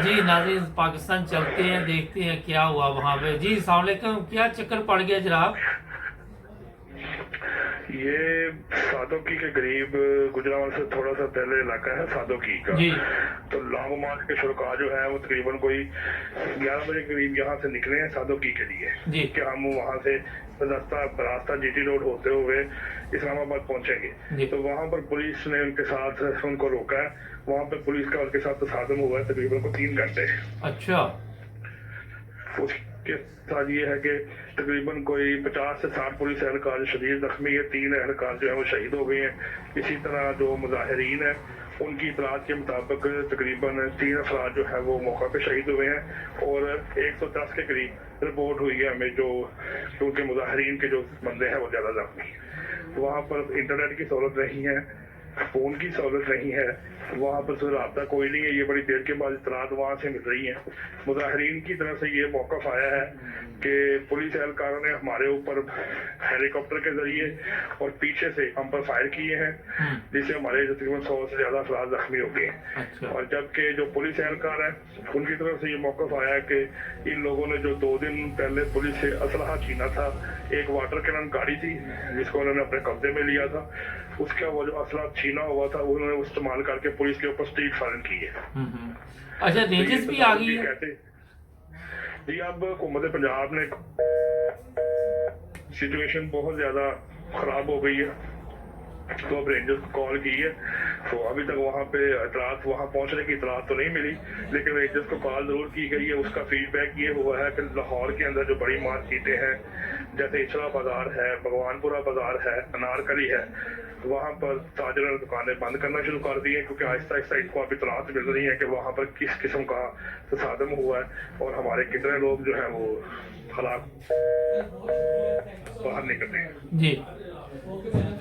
जी नाज़रीन, पाकिस्तान चलते हैं, देखते हैं क्या हुआ वहाँ पे। जी अस्सलाम वालेकुम, क्या चक्कर पड़ गया जनाब? ये सादोकी के करीब गुजरावाल से थोड़ा सा पहले इलाका है सादोकी का। जी तो लॉन्ग मार्च के शुरुआत जो है वो तकरीबन कोई 11 बजे करीब यहाँ से निकले हैं सादोकी के लिए जी कि हम वहाँ से रास्ता जीटी रोड होते हुए इस्लामाबाद पहुंचेंगे। जी तो वहाँ पर पुलिस ने उनके साथ उनको रोका है। वहाँ पर पुलिस का उनके साथ तसादम हुआ है तकरीबन को 3 घंटे। अच्छा उसके साथ ये है कि तकरीबन कोई 50 से 60 पुलिस एहलकार शदीद जख्मी है, 3 एहलकार जो है वो शहीद हो गए हैं। इसी तरह जो मुजाहिरीन है उनकी इतलात के मुताबिक तकरीबन 3 अफराद जो है वो मौका पे शहीद हुए हैं और 110 के करीब रिपोर्ट हुई है हमें जो क्योंकि मुजाहिरीन के जो बंदे हैं वो ज्यादा जख्मी हैं। वहाँ पर इंटरनेट की सहूलत नहीं है, फोन की सहूलत नहीं है, वहाँ पर से रास्ता कोई नहीं है। ये बड़ी देर के बाद इतलात वहाँ से मिल रही है। मुजाहिरीन की तरफ से ये मौकफ आया है कि पुलिस एहलकारों ने हमारे ऊपर हेलीकॉप्टर के जरिए और पीछे से हम पर फायर किए हैं, जिससे हमारे तकरीबन 100 से ज्यादा अफराद जख्मी हो गए हैं। अच्छा और जबकि जो पुलिस एहलकार है उनकी तरफ से ये मौकफ आया है कि इन लोगों ने जो 2 दिन पहले पुलिस से असलहा छीना था, एक वाटर कैनन गाड़ी थी जिसको उन्होंने अपने कब्जे में लिया था, उसका वो जो असला छीना हुआ था उन्होंने इस्तेमाल करके पुलिस के ऊपर स्ट्रीट फायरिंग की है। अच्छा, रेंजेस भी आ गई है? जी अब हुकूमत पंजाब ने सिचुएशन बहुत ज्यादा खराब हो गई है तो अब रेंजर्स को कॉल की है। तो अभी तक वहाँ पे इतलात वहाँ पहुँचने की इतलात तो नहीं मिली, लेकिन रेंजर्स को कॉल जरूर की गई है। उसका फीडबैक ये हुआ है कि लाहौर के अंदर जो बड़ी मार्केटें हैं जैसे इचला बाजार है, भगवानपुरा बाजार है, अनारकली है, वहाँ पर ताजर ने दुकानें बंद करना शुरू कर दी है क्योंकि आहिस्ता आहिस्ता इनको अब इतलात मिल रही है कि वहाँ पर किस किस्म का तसादम हुआ है और हमारे कितने लोग जो है वो हलाक बाहर निकल रहे हैं। जी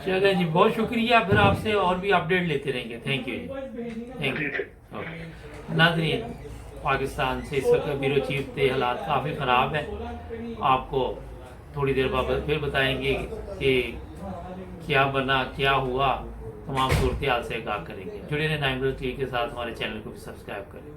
चलिए जी, बहुत शुक्रिया। फिर आपसे और भी अपडेट लेते रहेंगे। Thank you ji, thank you. Okay नाज़रीन, पाकिस्तान से इस वक्त ब्यूरो चीफ के हालात काफ़ी ख़राब है। आपको थोड़ी देर बाद फिर बताएंगे कि क्या बना क्या हुआ, तमाम सूरत हाल से आगाह करेंगे। जुड़े रहें 9 के साथ, हमारे चैनल को भी सब्सक्राइब करें।